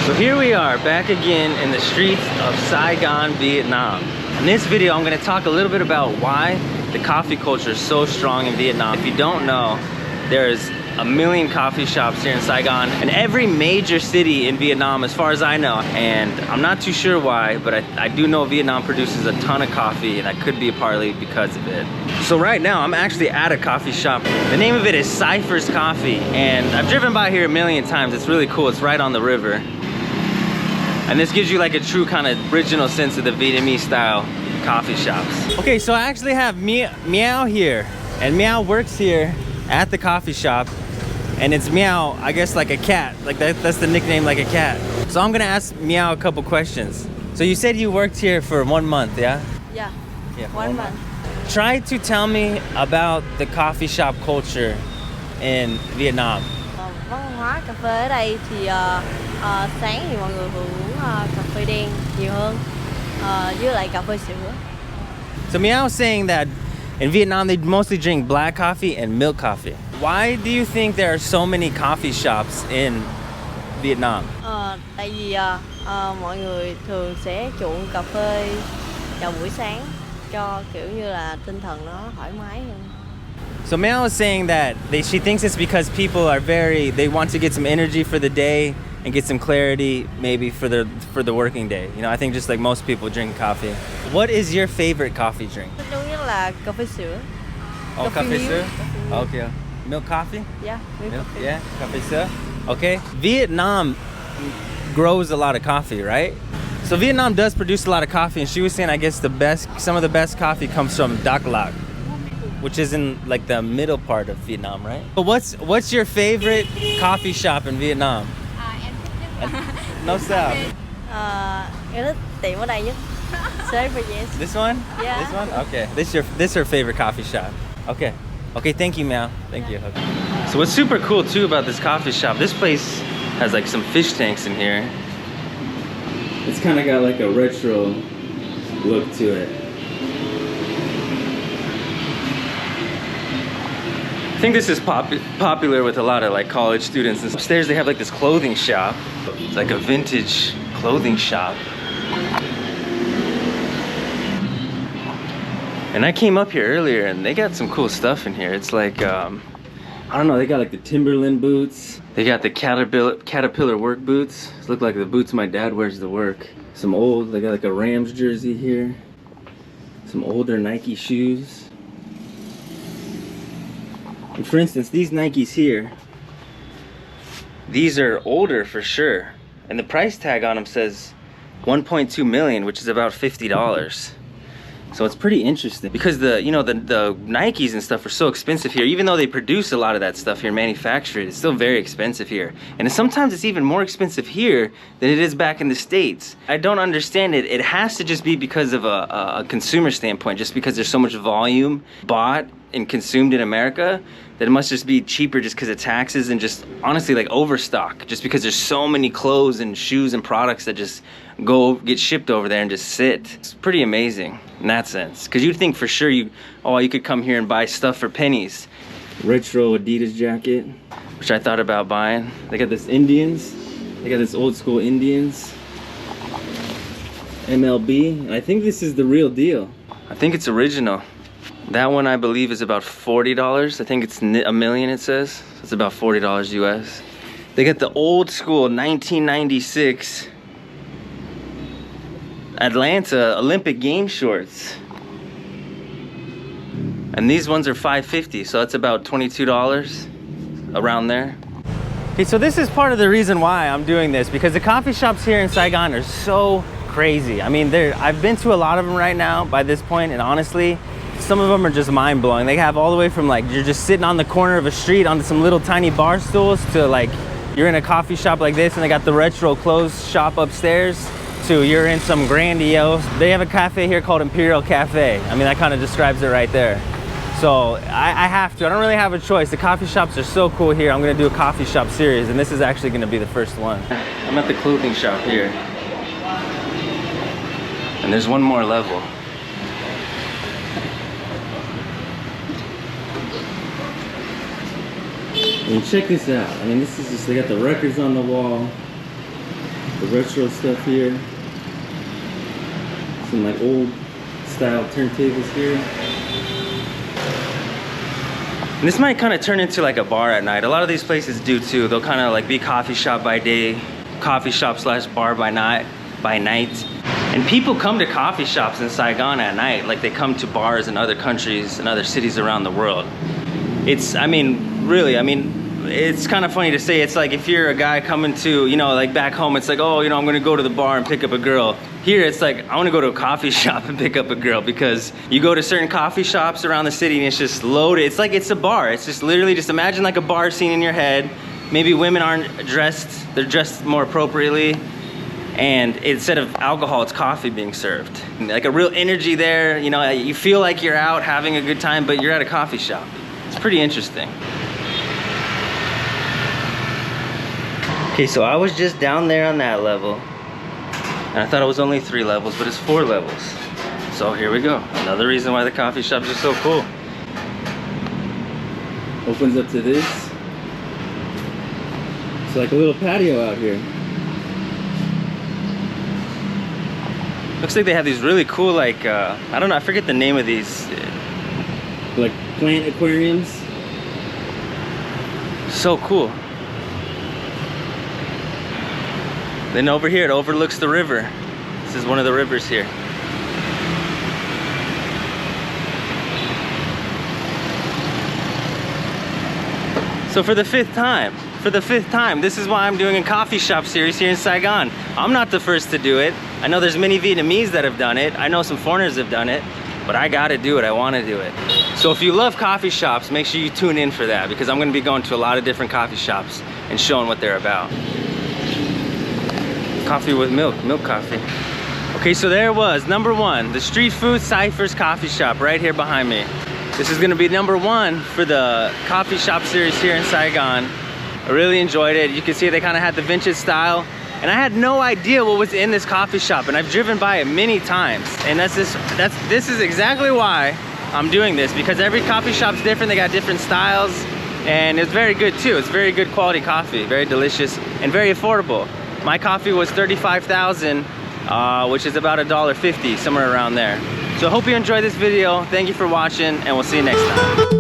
So here we are back again in the streets of Saigon, Vietnam. In this video, I'm going to talk a little bit about why the coffee culture is so strong in Vietnam. If you don't know, there's a million coffee shops here in Saigon and every major city in Vietnam as far as I know. And I'm not too sure why, but I do know Vietnam produces a ton of coffee, and that could be partly because of it. So right now I'm actually at a coffee shop. The name of it is Cypher's Coffee, and I've driven by here a million times. It's really cool. It's right on the river. And this gives you like a true kind of original sense of the Vietnamese style coffee shops. Okay, so I actually have Meow here, and Meow works here at the coffee shop, and it's Meow, I guess, like a cat. Like that's the nickname, like a cat. So I'm gonna ask Meow a couple questions. So you said you worked here for 1 month, yeah? Yeah, Yeah, 1 month. Try to tell me about the coffee shop culture in Vietnam. Văn hóa cà phê ở đây thì sáng thì mọi người thường uống cà phê đen nhiều hơn với lại cà phê sữa. So Meow was saying that in Vietnam they mostly drink black coffee and milk coffee. Why do you think there are so many coffee shops in Vietnam? Tại vì mọi người thường sẽ chuộng cà phê vào buổi sáng cho kiểu như là tinh thần nó thoải mái hơn. So Meow was saying that she thinks it's because people are they want to get some energy for the day and get some clarity maybe for the working day. You know, I think just like most people drink coffee. What is your favorite coffee drink? Đúng nhất là cà phê sữa. Oh, Coffee cafe milk. sữa? Coffee milk. Okay. Milk coffee? Yeah, milk coffee. Yeah, cafe sữa. Okay. Vietnam grows a lot of coffee, right? So Vietnam does produce a lot of coffee, and she was saying I guess some of the best coffee comes from Dak Lak, which is in like the middle part of Vietnam, right? But what's your favorite coffee shop in Vietnam? Em thích nhất No sao. Em thích tiệm ở đây nhất. Series. This one? Yeah. This one? Okay. This her favorite coffee shop. Okay. Okay, thank you, Meow. Thank you. Okay. So what's super cool too about this coffee shop, this place has like some fish tanks in here. It's kind of got like a retro look to it. I think this is popular with a lot of like college students. And upstairs they have like this clothing shop. It's like a vintage clothing shop. And I came up here earlier and they got some cool stuff in here. It's like, I don't know, they got like the Timberland boots. They got the Caterpillar work boots. These look like the boots my dad wears to work. They got like a Rams jersey here. Some older Nike shoes. And for instance, these Nikes here, these are older for sure. And the price tag on them says 1.2 million, which is about $50. So it's pretty interesting because the Nikes and stuff are so expensive here. Even though they produce a lot of that stuff here, manufacture it, it's still very expensive here. And sometimes it's even more expensive here than it is back in the States. I don't understand it. It has to just be because of a consumer standpoint, just because there's so much volume bought and consumed in America, that it must just be cheaper just because of taxes and just honestly like overstock, just because there's so many clothes and shoes and products that just get shipped over there and just sit. It's pretty amazing in that sense, because you'd think for sure you could come here and buy stuff for pennies. Retro Adidas jacket, which I thought about buying. They got this Indians, they got this old school Indians MLB, and I think this is the real deal. I think it's original. That one I believe is about $40. I think it's a million, it says. So it's about $40 US. They got the old school 1996 Atlanta Olympic game shorts. And these ones are $5.50, so that's about $22, around there. Okay, so this is part of the reason why I'm doing this, because the coffee shops here in Saigon are so crazy. I mean, I've been to a lot of them right now by this point, and honestly, some of them are just mind-blowing. They have all the way from like you're just sitting on the corner of a street on some little tiny bar stools to like you're in a coffee shop like this and they got the retro clothes shop upstairs, to you're in some grandiose. They have a cafe here called Imperial Cafe. I mean, that kind of describes it right there. So I have to. I don't really have a choice. The coffee shops are so cool here. I'm gonna do a coffee shop series, and this is actually gonna be the first one. I'm at the clothing shop here. And there's one more level. And check this out. I mean, this is just, they got the records on the wall. the retro stuff here. Some like old style turntables here. And this might kind of turn into like a bar at night. A lot of these places do too. They'll kind of like be coffee shop by day, coffee shop slash bar by night. And people come to coffee shops in Saigon at night, like they come to bars in other countries and other cities around the world. It's, I mean, really, I mean, it's kind of funny to say. It's like if you're a guy coming to, you know, like back home, it's like, oh, you know, I'm gonna go to the bar and pick up a girl. Here, it's like, I wanna go to a coffee shop and pick up a girl, because you go to certain coffee shops around the city and it's just loaded. It's like it's a bar. It's just literally, just imagine like a bar scene in your head. Maybe women aren't dressed, they're dressed more appropriately. And instead of alcohol, it's coffee being served. Like a real energy there, you know, you feel like you're out having a good time, but you're at a coffee shop. It's pretty interesting. Okay, so I was just down there on that level, and I thought it was only 3 levels, but it's 4 levels. So here we go. Another reason why the coffee shops are so cool. Opens up to this. It's like a little patio out here. Looks like they have these really cool, like, I don't know, I forget the name of these. Like plant aquariums. So cool. Then over here, it overlooks the river. This is one of the rivers here. So for the fifth time, this is why I'm doing a coffee shop series here in Saigon. I'm not the first to do it. I know there's many Vietnamese that have done it. I know some foreigners have done it, but I gotta do it, I wanna do it. So if you love coffee shops, make sure you tune in for that, because I'm gonna be going to a lot of different coffee shops and showing what they're about. Coffee with milk coffee. Okay, so there it was, number 1, the Street Food Cyphers coffee shop right here behind me. This is gonna be number 1 for the coffee shop series here in Saigon. I really enjoyed it. You can see they kind of had the vintage style, and I had no idea what was in this coffee shop, and I've driven by it many times. And this is exactly why I'm doing this, because every coffee shop's different. They got different styles, and it's very good too. It's very good quality coffee, very delicious and very affordable. My coffee was 35,000, which is about $1.50, somewhere around there. So I hope you enjoyed this video. Thank you for watching, and we'll see you next time.